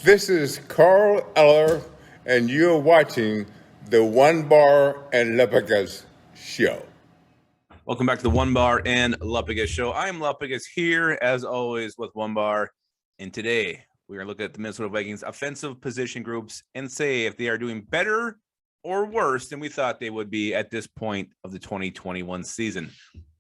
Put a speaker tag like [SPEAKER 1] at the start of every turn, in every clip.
[SPEAKER 1] This is Carl Eller, and you're watching the One Bar and Lepagas show.
[SPEAKER 2] Welcome back to the One Bar and Lepagas show. I am Lepagas here, as always, with One Bar, and today we are looking at the Minnesota Vikings offensive position groups and say if they are doing better or worse than we thought they would be at this point of the 2021 season.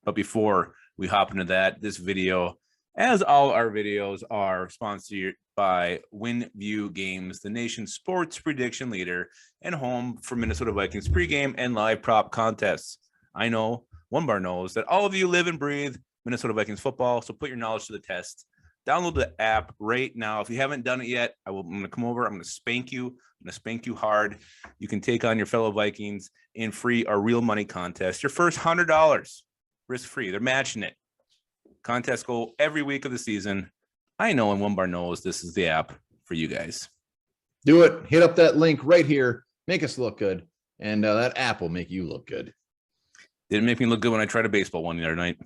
[SPEAKER 2] But before we hop into that, this video, as all our videos, are sponsored by WinView Games, the nation's sports prediction leader and home for Minnesota Vikings pregame and live prop contests. I know One Bar knows that all of you live and breathe Minnesota Vikings football, so put your knowledge to the test. Download the app right now. If you haven't done it yet, I'm going to come over. I'm going to spank you. I'm going to spank you hard. You can take on your fellow Vikings in free or real money contests. Your first $100, risk-free. They're matching it. Contests go every week of the season. I know, and One Bar knows this is the app for you guys.
[SPEAKER 3] Do it. Hit up that link right here. Make us look good. And that app will make you look good.
[SPEAKER 2] Didn't make me look good when I tried a baseball one the other night.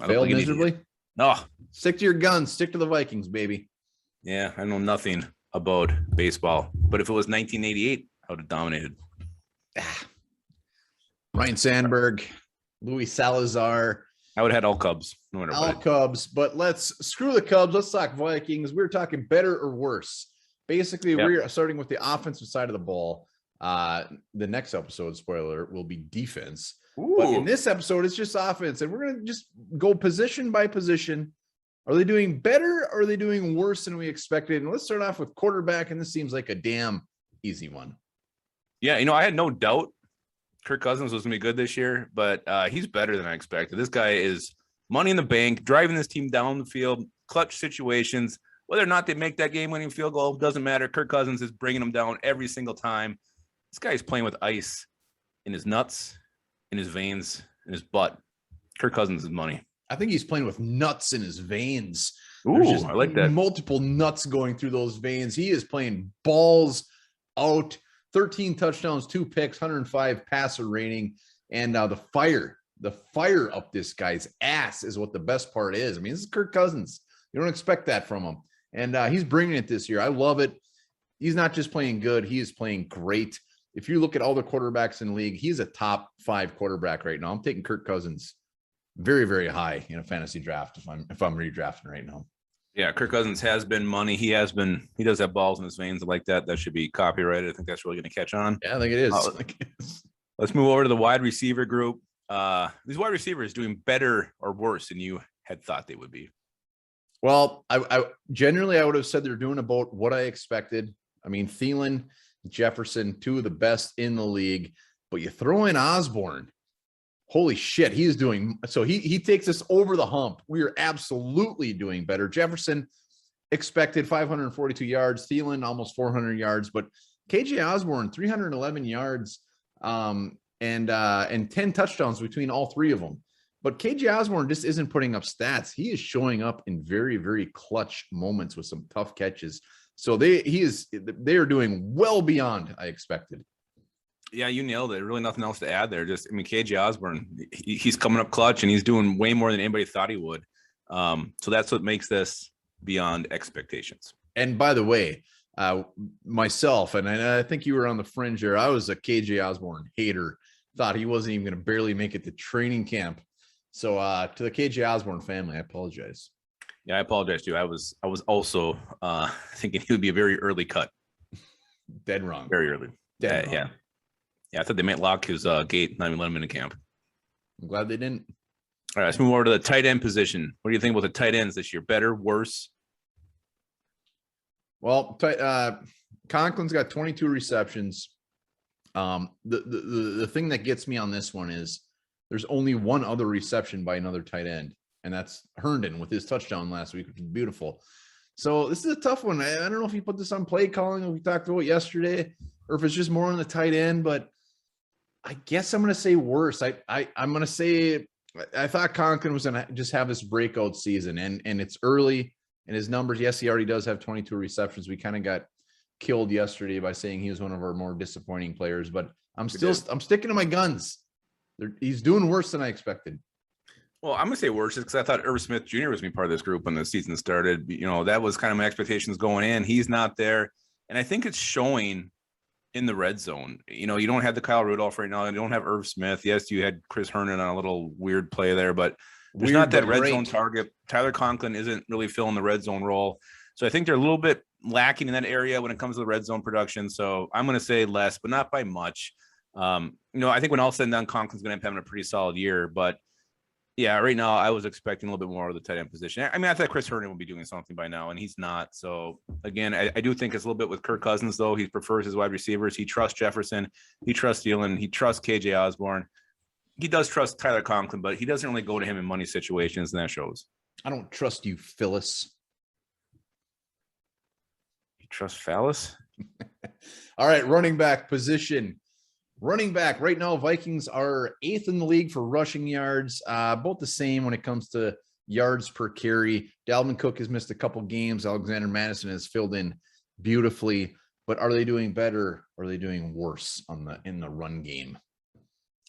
[SPEAKER 3] Failed miserably?
[SPEAKER 2] No.
[SPEAKER 3] Stick to your guns. Stick to the Vikings, baby.
[SPEAKER 2] Yeah, I know nothing about baseball. But if it was 1988, I would have dominated.
[SPEAKER 3] Ryan Sandberg, Luis Salazar.
[SPEAKER 2] I would have had all Cubs. No matter
[SPEAKER 3] all
[SPEAKER 2] what.
[SPEAKER 3] Cubs. But let's screw the Cubs. Let's talk Vikings. We're talking better or worse. Basically, we're starting with the offensive side of the ball. The next episode, spoiler, will be defense.
[SPEAKER 2] Ooh.
[SPEAKER 3] But in this episode, it's just offense. And we're going to just go position by position. Are they doing better or are they doing worse than we expected? And let's start off with quarterback. And this seems like a damn easy one.
[SPEAKER 2] Yeah, I had no doubt Kirk Cousins was going to be good this year, but he's better than I expected. This guy is money in the bank, driving this team down the field, clutch situations. Whether or not they make that game-winning field goal doesn't matter. Kirk Cousins is bringing them down every single time. This guy's playing with ice in his nuts, in his veins, in his butt. Kirk Cousins is money.
[SPEAKER 3] I think he's playing with nuts in his veins.
[SPEAKER 2] Ooh, I like that.
[SPEAKER 3] Multiple nuts going through those veins. He is playing balls out. 13 touchdowns, 2 picks, 105 passer rating. And the fire up this guy's ass is what the best part is. I mean, this is Kirk Cousins. You don't expect that from him. And he's bringing it this year. I love it. He's not just playing good. He is playing great. If you look at all the quarterbacks in the league, he's a top 5 quarterback right now. I'm taking Kirk Cousins very, very high in a fantasy draft if I'm redrafting right now.
[SPEAKER 2] Yeah, Kirk Cousins has been money. He does have balls in his veins like that. That should be copyrighted. I think that's really going to catch on.
[SPEAKER 3] Yeah, I think it is.
[SPEAKER 2] Let's move over to the wide receiver group. These wide receivers doing better or worse than you had thought they would be.
[SPEAKER 3] Well, I generally I would have said they're doing about what I expected. I mean, Thielen, Jefferson, 2 of the best in the league, but you throw in Osborne. Holy shit, he is doing so. He takes us over the hump. We are absolutely doing better. Jefferson expected 542 yards, Thielen almost 400 yards, but KJ Osborne 311 yards and 10 touchdowns between all 3 of them. But KJ Osborne just isn't putting up stats. He is showing up in very, very clutch moments with some tough catches. So they are doing well beyond I expected.
[SPEAKER 2] Yeah, you nailed it. Really nothing else to add there. KJ Osborne, he's coming up clutch and he's doing way more than anybody thought he would. So that's what makes this beyond expectations.
[SPEAKER 3] And by the way, myself, and I think you were on the fringe there, I was a KJ Osborne hater. Thought he wasn't even going to barely make it to training camp. So to the KJ Osborne family, I apologize.
[SPEAKER 2] Yeah, I apologize too. I was also thinking he would be a very early cut.
[SPEAKER 3] Dead wrong.
[SPEAKER 2] Very early.
[SPEAKER 3] Dead wrong.
[SPEAKER 2] Yeah. Yeah, I thought they might lock his gate, not even let him into camp.
[SPEAKER 3] I'm glad they didn't.
[SPEAKER 2] All right, let's move over to the tight end position. What do you think about the tight ends this year? Better, worse?
[SPEAKER 3] Well, Conklin's got 22 receptions. The thing that gets me on this one is there's only one other reception by another tight end, and that's Herndon with his touchdown last week, which is beautiful. So this is a tough one. I don't know if you put this on play calling like we talked about yesterday, or if it's just more on the tight end, but I guess I'm going to say worse. I'm going to say I thought Conklin was going to just have this breakout season, and it's early in his numbers. Yes, he already does have 22 receptions. We kind of got killed yesterday by saying he was one of our more disappointing players, but I'm sticking to my guns. He's doing worse than I expected.
[SPEAKER 2] Well, I'm going to say worse just because I thought Irv Smith Jr. was going to be part of this group when the season started. That was kind of my expectations going in. He's not there. And I think it's showing in the red zone. You know, you don't have the Kyle Rudolph right now. You don't have Irv Smith. Yes, you had Chris Herndon on a little weird play there, but there's not that red zone target. Tyler Conklin isn't really filling the red zone role. So I think they're a little bit lacking in that area when it comes to the red zone production. So I'm going to say less, but not by much. You know, I think when all said and done, Conklin's going to have a pretty solid year. But yeah, right now I was expecting a little bit more of the tight end position. I mean, I thought Chris Herndon would be doing something by now, and he's not. So again, I do think it's a little bit with Kirk Cousins, though. He prefers his wide receivers. He trusts Jefferson. He trusts Thielen. He trusts KJ Osborne. He does trust Tyler Conklin, but he doesn't really go to him in money situations, and that shows.
[SPEAKER 3] I don't trust you, Phyllis.
[SPEAKER 2] You trust Phallus?
[SPEAKER 3] All right, running back position. Running back right now, Vikings are 8th in the league for rushing yards, both the same when it comes to yards per carry. Dalvin Cook has missed a couple games. Alexander Madison has filled in beautifully, but are they doing better or are they doing worse in the run game?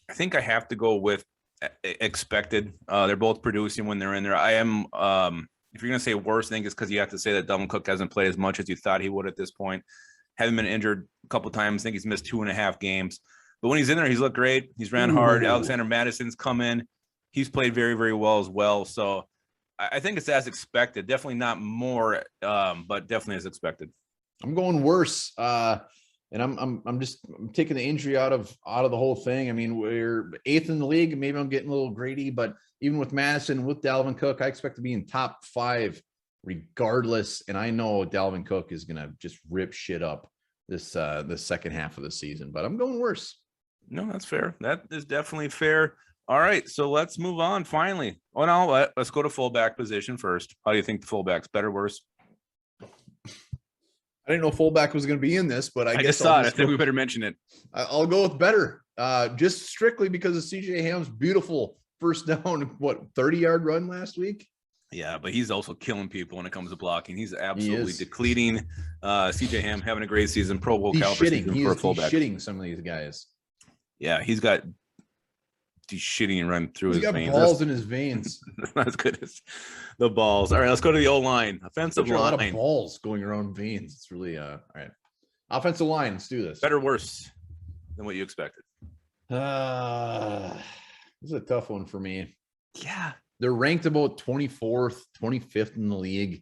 [SPEAKER 2] I think I have to go with expected. They're both producing when they're in there. I am, if you're going to say worse, I think it's because you have to say that Dalvin Cook hasn't played as much as you thought he would at this point. Haven't been injured a couple of times. I think he's missed 2.5 games. But when he's in there, he's looked great. He's ran hard. Alexander Madison's come in. He's played very, very well as well. So I think it's as expected. Definitely not more, but definitely as expected.
[SPEAKER 3] I'm going worse. And I'm taking the injury out of the whole thing. I mean, we're 8th in the league. Maybe I'm getting a little greedy, but even with Madison, with Dalvin Cook, I expect to be in top 5 regardless. And I know Dalvin Cook is going to just rip shit up this second half of the season, but I'm going worse.
[SPEAKER 2] No, that's fair. That is definitely fair. All right, so let's move on finally. Oh, no, let's go to fullback position first. How do you think the fullback's better, worse?
[SPEAKER 3] I didn't know fullback was going to be in this, but I guess
[SPEAKER 2] just thought I think we better mention it.
[SPEAKER 3] I'll go with better, just strictly because of CJ Ham's beautiful first down, 30-yard run last week.
[SPEAKER 2] Yeah, but he's also killing people when it comes to blocking. He's absolutely depleting. CJ Ham having a great season, Pro Bowl caliber season for a fullback.
[SPEAKER 3] He's shitting some of these guys.
[SPEAKER 2] Yeah, he's shitting and running through his veins.
[SPEAKER 3] He's got balls in his veins.
[SPEAKER 2] Not as good as the balls. All right, let's go to the O-line. Offensive line. A lot of
[SPEAKER 3] balls going around veins. It's really all right. Offensive line. Let's do this.
[SPEAKER 2] Better, worse than what you expected.
[SPEAKER 3] This is a tough one for me.
[SPEAKER 2] Yeah,
[SPEAKER 3] they're ranked about 24th, 25th in the league.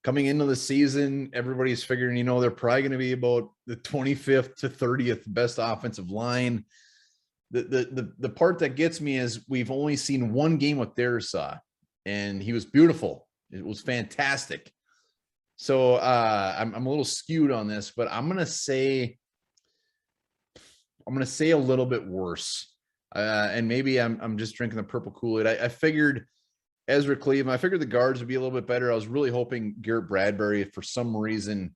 [SPEAKER 3] Coming into the season, everybody's figuring, they're probably going to be about the 25th to 30th best offensive line. The part that gets me is we've only seen one game with Darrisaw, and he was beautiful. It was fantastic. So I'm a little skewed on this, but I'm gonna say a little bit worse. And maybe I'm just drinking the purple Kool-Aid. I figured Ezra Cleveland, I figured the guards would be a little bit better. I was really hoping Garrett Bradbury, for some reason,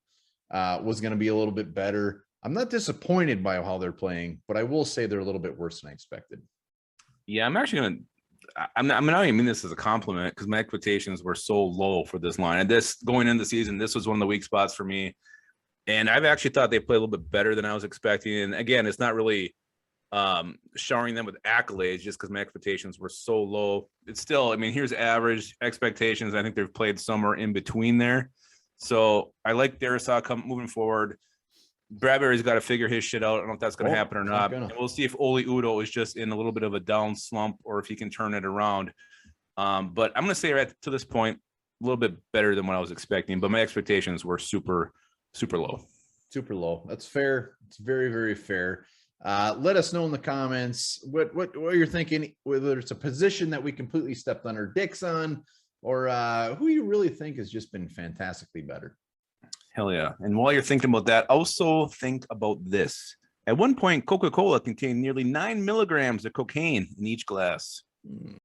[SPEAKER 3] was going to be a little bit better. I'm not disappointed by how they're playing, but I will say they're a little bit worse than I expected.
[SPEAKER 2] Yeah, I'm actually going to, I'm not even mean this as a compliment because my expectations were so low for this line. And this going into the season, this was one of the weak spots for me. And I've actually thought they played a little bit better than I was expecting. And again, it's not really showering them with accolades just because my expectations were so low. It's still, here's average expectations. I think they've played somewhere in between there. So I like Darrisaw moving forward. Bradbury's got to figure his shit out. I don't know if that's going to happen or not. And we'll see if Oli Udoh is just in a little bit of a down slump or if he can turn it around. But I'm going to say right to this point, a little bit better than what I was expecting, but my expectations were super, super low.
[SPEAKER 3] Super low. That's fair. It's very, very fair. Let us know in the comments what you're thinking, whether it's a position that we completely stepped on our dicks on, or who you really think has just been fantastically better.
[SPEAKER 2] Hell yeah. And while you're thinking about that, also think about this. At one point, Coca-Cola contained nearly 9 milligrams of cocaine in each glass.